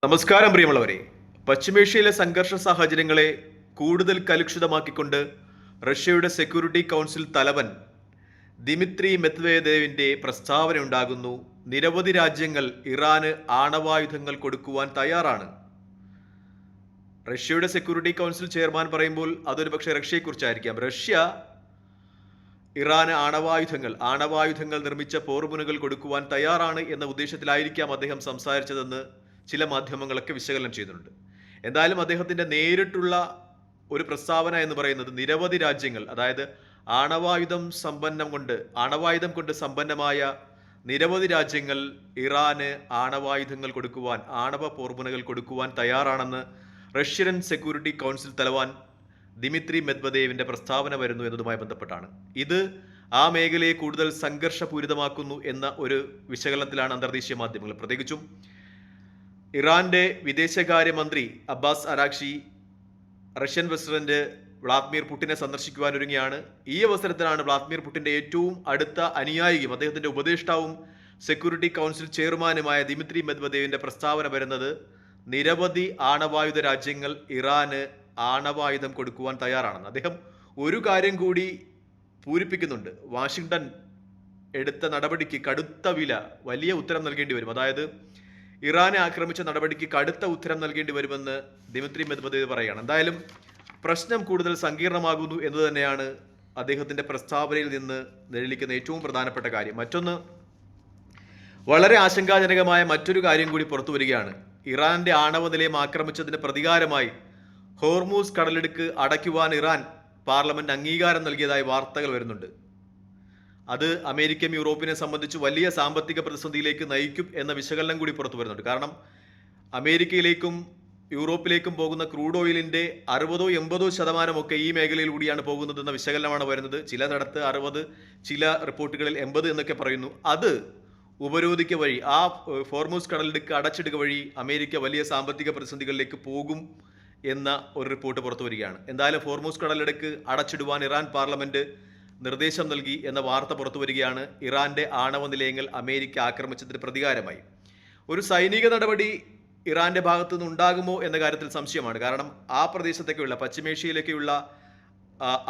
നമസ്കാരം പ്രിയമുള്ളവരെ. പശ്ചിമേഷ്യയിലെ സംഘർഷ സാഹചര്യങ്ങളെ കൂടുതൽ കലുഷിതമാക്കിക്കൊണ്ട് റഷ്യയുടെ സെക്യൂരിറ്റി കൗൺസിൽ തലവൻ ദിമിത്രി മെദ്വദേവിന്റെ പ്രസ്താവന ഉണ്ടാകുന്നു. നിരവധി രാജ്യങ്ങൾ ഇറാന് ആണവായുധങ്ങൾ കൊടുക്കുവാൻ തയ്യാറാണ്. റഷ്യയുടെ സെക്യൂരിറ്റി കൗൺസിൽ ചെയർമാൻ പറയുമ്പോൾ അതൊരു പക്ഷേ റഷ്യയെക്കുറിച്ചായിരിക്കാം. റഷ്യ ഇറാന് ആണവായുധങ്ങൾ നിർമ്മിച്ച പോർമുനകൾ കൊടുക്കുവാൻ തയ്യാറാണ് എന്ന ഉദ്ദേശത്തിലായിരിക്കാം അദ്ദേഹം സംസാരിച്ചതെന്ന് ചില മാധ്യമങ്ങളൊക്കെ വിശകലനം ചെയ്യുന്നുണ്ട്. എന്തായാലും അദ്ദേഹത്തിന്റെ നേരിട്ടുള്ള ഒരു പ്രസ്താവന എന്ന് പറയുന്നത് നിരവധി രാജ്യങ്ങൾ, അതായത് ആണവായുധം കൊണ്ട് സമ്പന്നമായ നിരവധി രാജ്യങ്ങൾ ഇറാന് ആണവ പോർമുനകൾ കൊടുക്കുവാൻ തയ്യാറാണെന്ന് റഷ്യൻ സെക്യൂരിറ്റി കൗൺസിൽ തലവൻ ദിമിത്രി മെദ്വദേവിന്റെ പ്രസ്താവന വരുന്നു എന്നതുമായി ബന്ധപ്പെട്ടാണ്. ഇത് ആ മേഖലയെ കൂടുതൽ സംഘർഷപൂരിതമാക്കുന്നു എന്ന ഒരു വിശകലനത്തിലാണ് അന്തർദേശീയ മാധ്യമങ്ങൾ. പ്രത്യേകിച്ചും ഇറാന്റെ വിദേശകാര്യമന്ത്രി Abbas Araghchi Russian president Vladimir പുടിനെ സന്ദർശിക്കുവാൻ ഒരുങ്ങിയാണ്. ഈ അവസരത്തിലാണ് വ്ളാദിമിർ പുടിന്റെ ഏറ്റവും അടുത്ത അനുയായിയും അദ്ദേഹത്തിന്റെ ഉപദേഷ്ടാവും സെക്യൂരിറ്റി കൗൺസിൽ ചെയർമാനുമായ ദിമിത്രി മെദ്വദേവിന്റെ പ്രസ്താവന വരുന്നത്. നിരവധി ആണവായുധ രാജ്യങ്ങൾ ഇറാന് ആണവായുധം കൊടുക്കുവാൻ തയ്യാറാണെന്ന് അദ്ദേഹം ഒരു കാര്യം കൂടി പൂരിപ്പിക്കുന്നുണ്ട്. വാഷിംഗ്ടൺ എടുത്ത നടപടിക്ക് വലിയ ഉത്തരം നൽകേണ്ടി വരും. അതായത് ഇറാനെ ആക്രമിച്ച നടപടിക്ക് കടുത്ത ഉത്തരം നൽകേണ്ടി വരുമെന്ന് ദിമിത്രി മെദ്വദേവ് പറയുകയാണ്. എന്തായാലും പ്രശ്നം കൂടുതൽ സങ്കീർണമാകുന്നു എന്ന് തന്നെയാണ് അദ്ദേഹത്തിന്റെ പ്രസ്താവനയിൽ നിന്ന് നിഴലിക്കുന്ന ഏറ്റവും പ്രധാനപ്പെട്ട കാര്യം. മറ്റൊന്ന്, വളരെ ആശങ്കാജനകമായ മറ്റൊരു കാര്യം കൂടി പുറത്തു വരികയാണ്. ഇറാന്റെ ആണവ നിലയം ആക്രമിച്ചതിന് പ്രതികാരമായി ഹോർമൂസ് കടലിടുക്ക് അടയ്ക്കുവാൻ ഇറാൻ പാർലമെന്റ് അംഗീകാരം നൽകിയതായി വാർത്തകൾ വരുന്നുണ്ട്. അത് അമേരിക്കയും യൂറോപ്പിനെ സംബന്ധിച്ച് വലിയ സാമ്പത്തിക പ്രതിസന്ധിയിലേക്ക് നയിക്കും എന്ന വിശകലനം കൂടി പുറത്തു വരുന്നുണ്ട്. കാരണം അമേരിക്കയിലേക്കും യൂറോപ്പിലേക്കും പോകുന്ന ക്രൂഡ് ഓയിലിന്റെ 60-80% ഈ മേഖലയിലൂടെയാണ് പോകുന്നതെന്ന വിശകലനമാണ് വരുന്നത്. ചിലയിടത്ത് 60, ചില റിപ്പോർട്ടുകളിൽ 80 എന്നൊക്കെ പറയുന്നു. അത് ഉപരോധിക്കുക വഴി, ആ ഹോർമൂസ് കടലിടുക്ക് അടച്ചിടുക വഴി അമേരിക്ക വലിയ സാമ്പത്തിക പ്രതിസന്ധികളിലേക്ക് പോകും എന്ന ഒരു റിപ്പോർട്ട് പുറത്തു വരികയാണ്. എന്തായാലും ഹോർമൂസ് കടലിടുക്ക് അടച്ചിടുവാൻ ഇറാൻ പാർലമെന്റ് നിർദ്ദേശം നൽകി എന്ന വാർത്ത പുറത്തു വരികയാണ്. ഇറാന്റെ ആണവ നിലയങ്ങൾ അമേരിക്ക ആക്രമിച്ചതിന് പ്രതികാരമായി ഒരു സൈനിക നടപടി ഇറാന്റെ ഭാഗത്തു നിന്ന് ഉണ്ടാകുമോ എന്ന കാര്യത്തിൽ സംശയമാണ്. കാരണം ആ പ്രദേശത്തേക്കുള്ള പശ്ചിമേഷ്യയിലേക്കുള്ള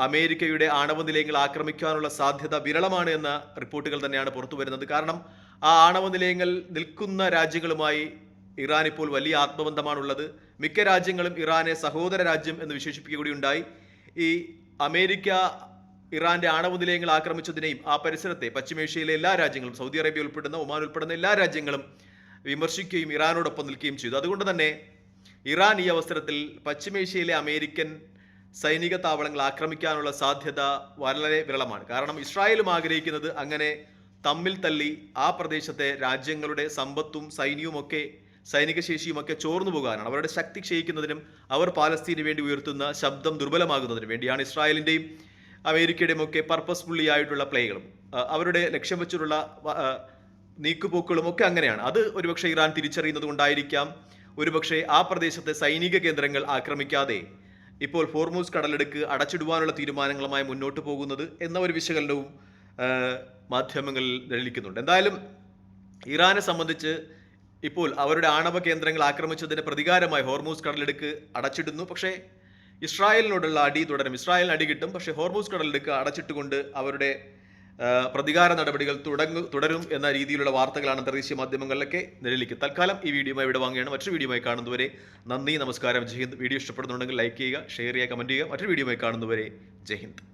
അമേരിക്കയുടെ ആണവ നിലയങ്ങൾ ആക്രമിക്കാനുള്ള സാധ്യത വിരളമാണ് എന്ന റിപ്പോർട്ടുകൾ തന്നെയാണ് പുറത്തു വരുന്നത്. കാരണം ആ ആണവ നിലയങ്ങൾ നിൽക്കുന്ന രാജ്യങ്ങളുമായി ഇറാൻ ഇപ്പോൾ വലിയ ആത്മബന്ധമാണുള്ളത്. മിക്ക രാജ്യങ്ങളും ഇറാനെ സഹോദര രാജ്യം എന്ന് വിശേഷിപ്പിക്കുകയുണ്ടായി. ഈ അമേരിക്ക ഇറാന്റെ ആണവ നിലയങ്ങൾ ആക്രമിച്ചതിനെയും ആ പരിസരത്തെ പശ്ചിമേഷ്യയിലെ എല്ലാ രാജ്യങ്ങളും, സൗദി അറേബ്യ ഉൾപ്പെടുന്ന, ഒമാൻ ഉൾപ്പെടുന്ന എല്ലാ രാജ്യങ്ങളും വിമർശിക്കുകയും ഇറാനോടൊപ്പം നിൽക്കുകയും ചെയ്തു. അതുകൊണ്ട് തന്നെ ഇറാൻ ഈ അവസരത്തിൽ പശ്ചിമേഷ്യയിലെ അമേരിക്കൻ സൈനിക താവളങ്ങൾ ആക്രമിക്കാനുള്ള സാധ്യത വളരെ വിരളമാണ്. കാരണം ഇസ്രായേലും ആഗ്രഹിക്കുന്നത് അങ്ങനെ തമ്മിൽ തല്ലി ആ പ്രദേശത്തെ രാജ്യങ്ങളുടെ സമ്പത്തും സൈനിക ശേഷിയുമൊക്കെ ചോർന്നു പോകാനാണ്. അവരുടെ ശക്തി ക്ഷയിക്കുന്നതിനും അവർ പാലസ്തീന് വേണ്ടി ഉയർത്തുന്ന ശബ്ദം ദുർബലമാകുന്നതിനും വേണ്ടിയാണ് ഇസ്രായേലിന്റെയും അമേരിക്കയുടെയും ഒക്കെ പർപ്പസ്ഫുള്ളി ആയിട്ടുള്ള പ്ലേകളും അവരുടെ ലക്ഷ്യം വെച്ചിട്ടുള്ള നീക്കുപോക്കുകളും ഒക്കെ അങ്ങനെയാണ്. അത് ഒരുപക്ഷെ ഇറാൻ തിരിച്ചറിയുന്നത് കൊണ്ടായിരിക്കാം ഒരുപക്ഷെ ആ പ്രദേശത്തെ സൈനിക കേന്ദ്രങ്ങൾ ആക്രമിക്കാതെ ഇപ്പോൾ ഹോർമൂസ് കടലിടുക്ക് അടച്ചിടുവാനുള്ള തീരുമാനങ്ങളുമായി മുന്നോട്ട് പോകുന്നത് എന്ന ഒരു വിശകലനവും മാധ്യമങ്ങളിൽ നിഴലിക്കുന്നുണ്ട്. എന്തായാലും ഇറാനെ സംബന്ധിച്ച് ഇപ്പോൾ അവരുടെ ആണവ കേന്ദ്രങ്ങൾ ആക്രമിച്ചതിന് പ്രതികാരമായി ഹോർമൂസ് കടലിടുക്ക് അടച്ചിടുന്നു. പക്ഷേ ഇസ്രായേലിനോടുള്ള അടി തുടരും. ഇസ്രായേലിന് അടി കിട്ടും. പക്ഷേ ഹോർമൂസ് കടലിടുക്ക് അടച്ചിട്ടുകൊണ്ട് അവരുടെ പ്രതികാര നടപടികൾ തുടരും എന്ന രീതിയിലുള്ള വാർത്തകളാണ് അന്തർദേശീയ മാധ്യമങ്ങളിലൊക്കെ നിഴലിക്കുന്നത്. തൽക്കാലം ഈ വീഡിയോയുമായി ഇവിടെ വാങ്ങുകയാണ്. മറ്റൊരു വീഡിയോയുമായി കാണുന്നവരെ നന്ദി, നമസ്കാരം, ജയ് ഹിന്ദ്. വീഡിയോ ഇഷ്ടപ്പെടുന്നുണ്ടെങ്കിൽ ലൈക്ക് ചെയ്യുക, ഷെയർ ചെയ്യുക, കമന്റ് ചെയ്യുക. മറ്റൊരു വീഡിയോയുമായി കാണുന്നവരെ ജയ് ഹിന്ദ്.